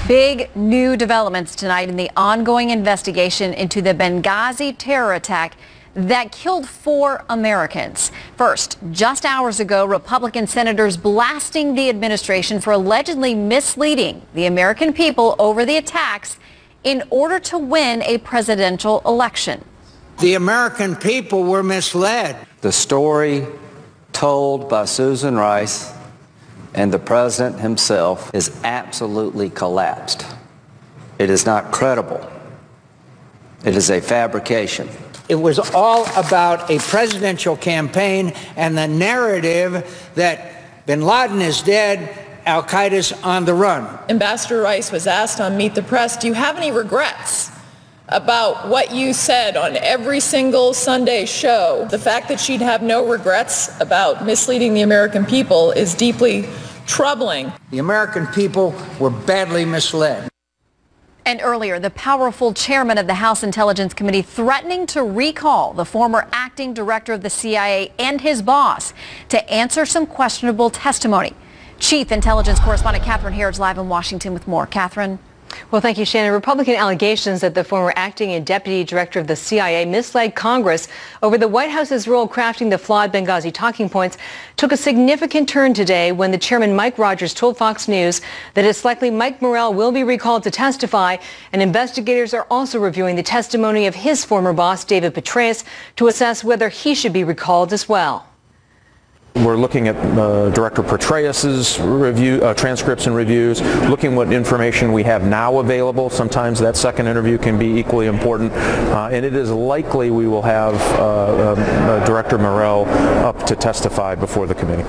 Big new developments tonight in the ongoing investigation into the Benghazi terror attack that killed 4 Americans. First, just hours ago, Republican senators blasting the administration for allegedly misleading the American people over the attacks in order to win a presidential election. The American people were misled. The story told by Susan Rice and the president himself is absolutely collapsed. It is not credible. It is a fabrication. It was all about a presidential campaign and the narrative that bin Laden is dead, Al-Qaeda's on the run. Ambassador Rice was asked on Meet the Press, do you have any regrets about what you said on every single Sunday show? The fact that she'd have no regrets about misleading the American people is deeply troubling. The American people were badly misled. And earlier, the powerful chairman of the House Intelligence Committee threatening to recall the former acting director of the CIA and his boss to answer some questionable testimony. Chief Intelligence Correspondent Catherine Harrod's live in Washington with more. Catherine. Well, thank you, Shannon. Republican allegations that the former acting and deputy director of the CIA misled Congress over the White House's role crafting the flawed Benghazi talking points took a significant turn today when the chairman, Mike Rogers, told Fox News that it's likely Mike Morrell will be recalled to testify, and investigators are also reviewing the testimony of his former boss, David Petraeus, to assess whether he should be recalled as well. We're looking at Director Petraeus's review, transcripts and reviews, looking what information we have now available. Sometimes that second interview can be equally important, and it is likely we will have Director Morrell up to testify before the committee.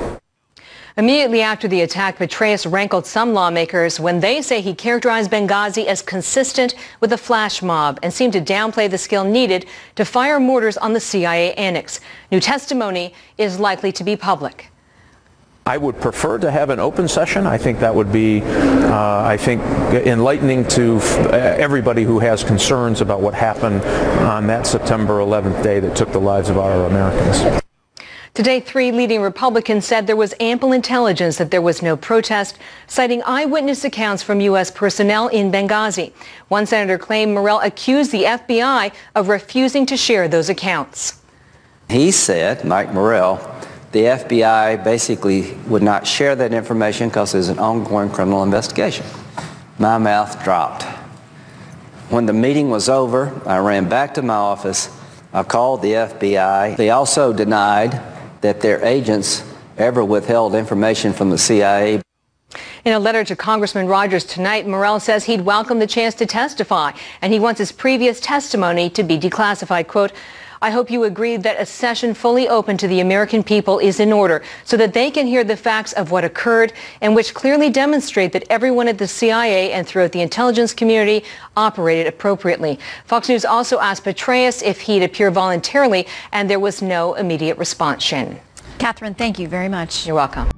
Immediately after the attack, Petraeus rankled some lawmakers when they say he characterized Benghazi as consistent with a flash mob and seemed to downplay the skill needed to fire mortars on the CIA annex. New testimony is likely to be public. I would prefer to have an open session. I think that would be, enlightening to everybody who has concerns about what happened on that September 11th day that took the lives of our Americans. Today, 3 leading Republicans said there was ample intelligence that there was no protest, citing eyewitness accounts from U.S. personnel in Benghazi. One senator claimed Morrell accused the FBI of refusing to share those accounts. He said, Mike Morrell, the FBI basically would not share that information because there's an ongoing criminal investigation. My mouth dropped. When the meeting was over, I ran back to my office. I called the FBI. They also denied that their agents ever withheld information from the CIA. In a letter to Congressman Rogers tonight, Morrell says he'd welcome the chance to testify, and he wants his previous testimony to be declassified. Quote, I hope you agree that a session fully open to the American people is in order so that they can hear the facts of what occurred and which clearly demonstrate that everyone at the CIA and throughout the intelligence community operated appropriately. Fox News also asked Petraeus if he'd appear voluntarily, and there was no immediate response. Shannon. Catherine, thank you very much. You're welcome.